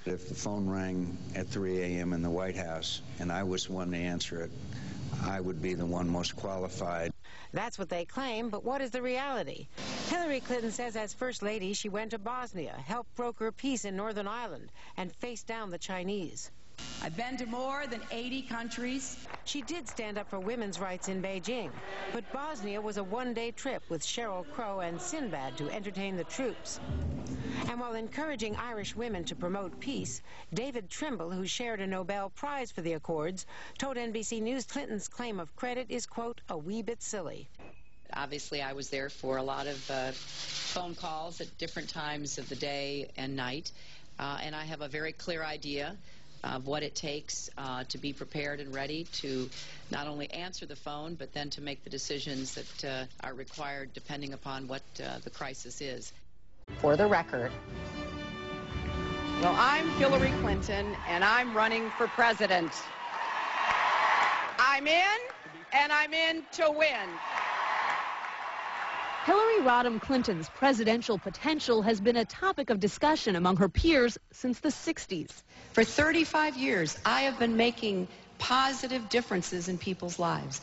If the phone rang at 3 a.m. in the White House and I was the one to answer it, I would be the one most qualified. That's what they claim, but what is the reality? Hillary Clinton says as First Lady she went to Bosnia, helped broker peace in Northern Ireland, and faced down the Chinese. I've been to more than 80 countries. She did stand up for women's rights in Beijing, but Bosnia was a one-day trip with Sheryl Crow and Sinbad to entertain the troops. And while encouraging Irish women to promote peace, David Trimble, who shared a Nobel Prize for the Accords, told NBC News Clinton's claim of credit is, quote, a wee bit silly. Obviously, I was there for a lot of phone calls at different times of the day and night, and I have a very clear idea of what it takes to be prepared and ready to not only answer the phone, but then to make the decisions that are required depending upon what the crisis is. For the record. Well, I'm Hillary Clinton, and I'm running for president. I'm in, and I'm in to win. Hillary Rodham Clinton's presidential potential has been a topic of discussion among her peers since the 60s. For 35 years, I have been making positive differences in people's lives.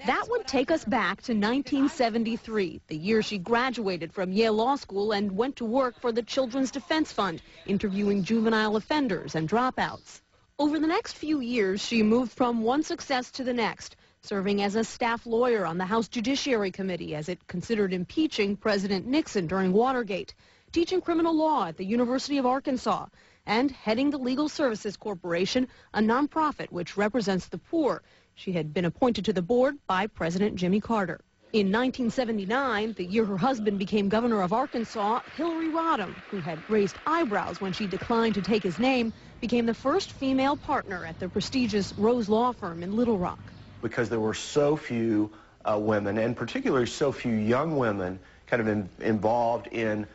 That would take us back to 1973, the year she graduated from Yale Law School and went to work for the Children's Defense Fund, interviewing juvenile offenders and dropouts. Over the next few years, she moved from one success to the next, serving as a staff lawyer on the House Judiciary Committee as it considered impeaching President Nixon during Watergate, teaching criminal law at the University of Arkansas, and heading the Legal Services Corporation, a nonprofit which represents the poor. She had been appointed to the board by President Jimmy Carter. In 1979, the year her husband became governor of Arkansas, Hillary Rodham, who had raised eyebrows when she declined to take his name, became the first female partner at the prestigious Rose Law Firm in Little Rock. Because there were so few women, and particularly so few young women, kind of involved in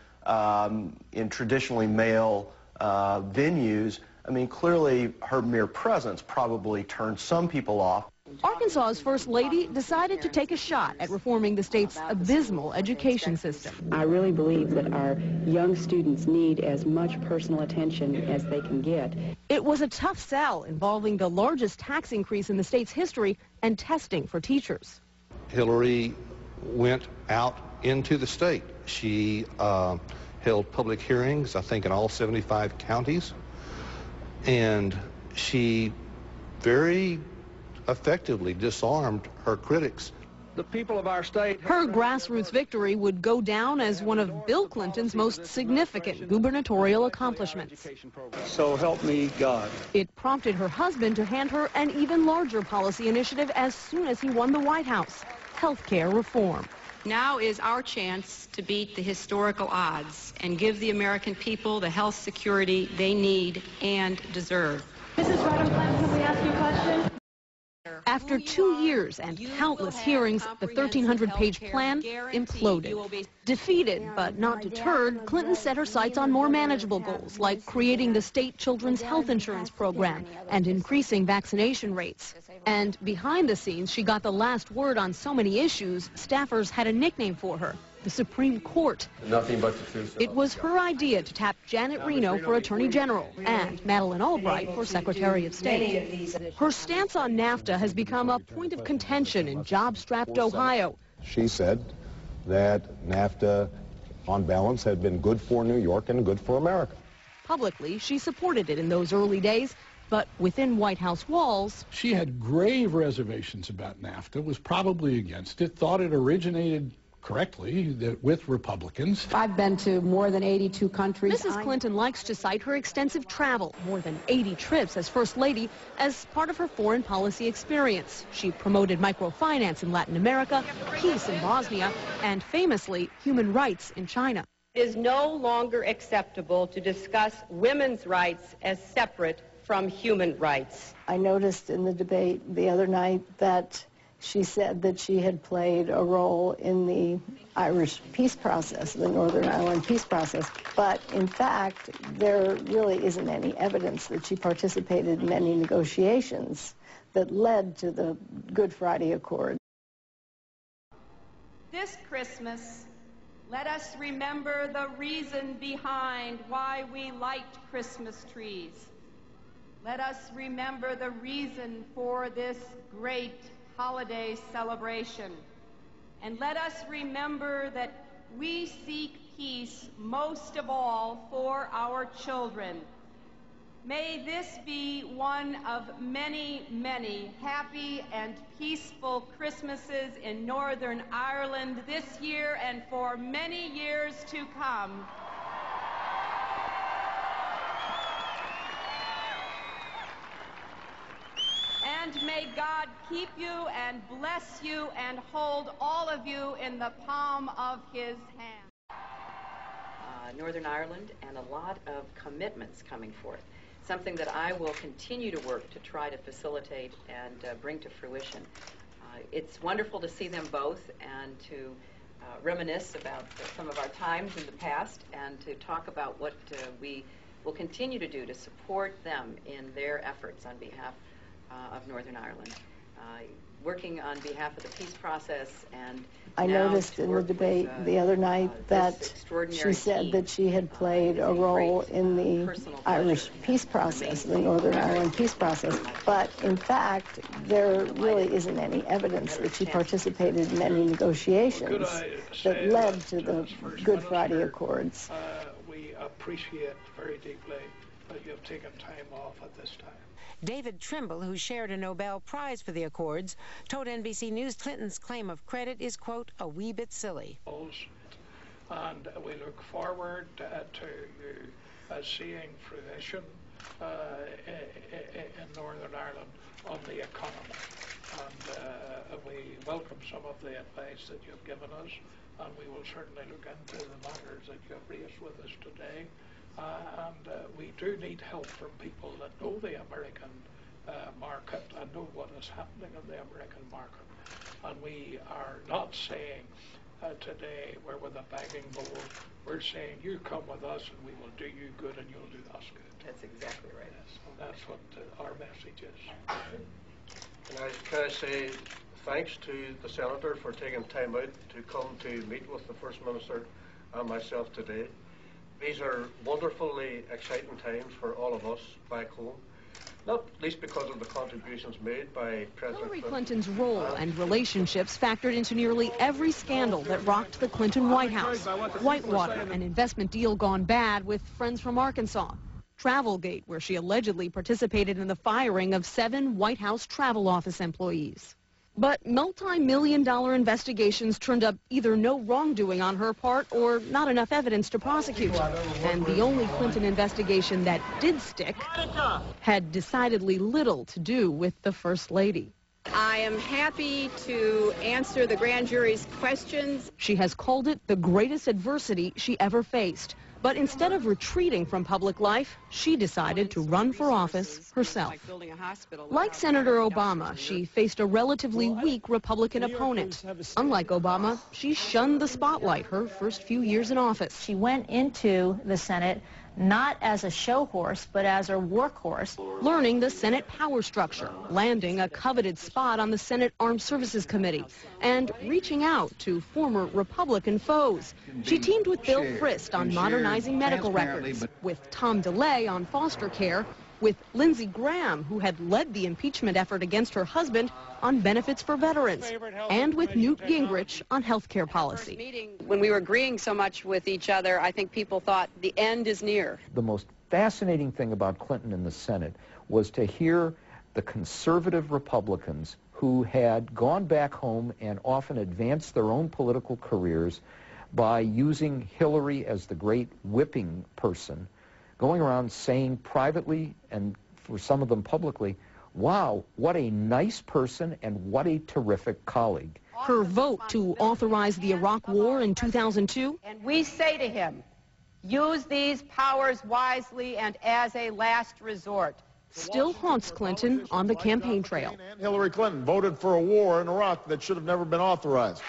traditionally male venues, I mean, clearly her mere presence probably turned some people off. Arkansas's First Lady decided to take a shot at reforming the state's abysmal education system. I really believe that our young students need as much personal attention as they can get. It was a tough sell involving the largest tax increase in the state's history and testing for teachers. Hillary went out into the state. She held public hearings, I think, in all 75 counties, and she very effectively disarmed her critics. The people of our state... Her grassroots victory would go down as one of Bill Clinton's most significant gubernatorial accomplishments. So help me God. It prompted her husband to hand her an even larger policy initiative as soon as he won the White House: health care reform. Now is our chance to beat the historical odds and give the American people the health security they need and deserve. Mrs. Rodham Clinton, can we ask you a question? After 2 years and countless hearings, the 1,300-page plan imploded. Defeated but not deterred, Clinton set her sights on more manageable goals, like creating the state children's health insurance program and increasing vaccination rates. And behind the scenes, she got the last word on so many issues, staffers had a nickname for her: the Supreme Court. Nothing but the truth. It was her idea to tap Janet Reno for Attorney General and Madeleine Albright for Secretary of State. Her stance on NAFTA has become a point of contention in job-strapped Ohio. She said that NAFTA, on balance, had been good for New York and good for America. Publicly, she supported it in those early days, but within White House walls... She had grave reservations about NAFTA, was probably against it, thought it originated correctly with Republicans. I've been to more than 82 countries. Mrs. Clinton likes to cite her extensive travel, more than 80 trips as First Lady, as part of her foreign policy experience. She promoted microfinance in Latin America, peace in Bosnia, and famously, human rights in China. It is no longer acceptable to discuss women's rights as separate from human rights. I noticed in the debate the other night that she said that she had played a role in the Irish peace process, the Northern Ireland peace process. But in fact, there really isn't any evidence that she participated in any negotiations that led to the Good Friday Accord. This Christmas, Let us remember the reason behind why we light Christmas trees. Let us remember the reason for this great holiday celebration. And let us remember that we seek peace most of all for our children. May this be one of many, many happy and peaceful Christmases in Northern Ireland this year and for many years to come. And may God keep you and bless you and hold all of you in the palm of His hand. Northern Ireland and a lot of commitments coming forth. Something that I will continue to work to try to facilitate and bring to fruition. It's wonderful to see them both and to reminisce about some of our times in the past and to talk about what we will continue to do to support them in their efforts on behalf of Northern Ireland. Working on behalf of the peace process, and I noticed in the debate the other night that she said that she had played a role in the Irish peace process, the Northern Ireland peace process, but in fact there really isn't any evidence that she participated in any negotiations that led to the Good Friday Accords. We appreciate very deeply that you have taken time off at this time. David Trimble, who shared a Nobel Prize for the Accords, told NBC News Clinton's claim of credit is, quote, a wee bit silly. And we look forward to seeing fruition in Northern Ireland on the economy. And we welcome some of the advice that you've given us, and we will certainly look into the matters that you have raised with us today. We do need help from people that know the American market and know what is happening in the American market. And we are not saying today we're with a begging bowl. We're saying you come with us and we will do you good and you'll do us good. That's exactly right. So that's what our message is. Can I say thanks to the Senator for taking time out to come to meet with the First Minister and myself today. These are wonderfully exciting times for all of us back home, not least because of the contributions made by President Hillary Clinton's role and relationships factored into nearly every scandal that rocked the Clinton White House. Whitewater, an investment deal gone bad with friends from Arkansas. Travelgate, where she allegedly participated in the firing of 7 White House travel office employees. But multi-million-dollar investigations turned up either no wrongdoing on her part or not enough evidence to prosecute. And the only Clinton investigation that did stick had decidedly little to do with the First Lady. I am happy to answer the grand jury's questions. She has called it the greatest adversity she ever faced. But instead of retreating from public life, she decided to run for office herself. Like Senator Obama, she faced a relatively weak Republican opponent. Unlike Obama, she shunned the spotlight her first few years in office. She went into the Senate not as a show horse, but as a workhorse. Learning the Senate power structure, landing a coveted spot on the Senate Armed Services Committee, and reaching out to former Republican foes. She teamed with Bill Frist on modernizing medical records, with Tom DeLay on foster care, with Lindsey Graham, who had led the impeachment effort against her husband on benefits for veterans, and with Newt Gingrich on health care policy. When we were agreeing so much with each other, I think people thought the end is near. The most fascinating thing about Clinton in the Senate was to hear the conservative Republicans who had gone back home and often advanced their own political careers by using Hillary as the great whipping person, going around saying privately, and for some of them publicly, wow, what a nice person and what a terrific colleague. Her vote to authorize the Iraq War in 2002? And we say to him, use these powers wisely and as a last resort. Still haunts Clinton on the campaign trail. Hillary Clinton voted for a war in Iraq that should have never been authorized.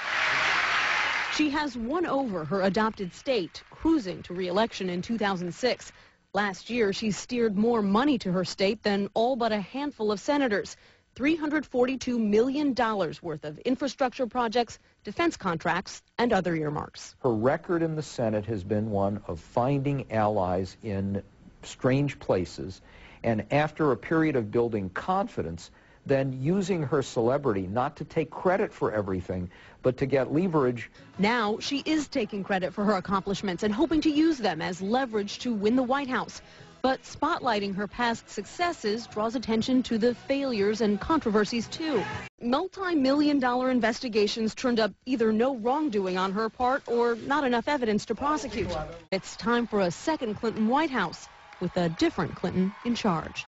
She has won over her adopted state, cruising to re-election in 2006. Last year, she steered more money to her state than all but a handful of senators. $342 million worth of infrastructure projects, defense contracts, and other earmarks. Her record in the Senate has been one of finding allies in strange places, and after a period of building confidence, then using her celebrity not to take credit for everything, but to get leverage. Now she is taking credit for her accomplishments and hoping to use them as leverage to win the White House. But spotlighting her past successes draws attention to the failures and controversies, too. Multi-million-dollar investigations turned up either no wrongdoing on her part or not enough evidence to prosecute. It's time for a second Clinton White House with a different Clinton in charge.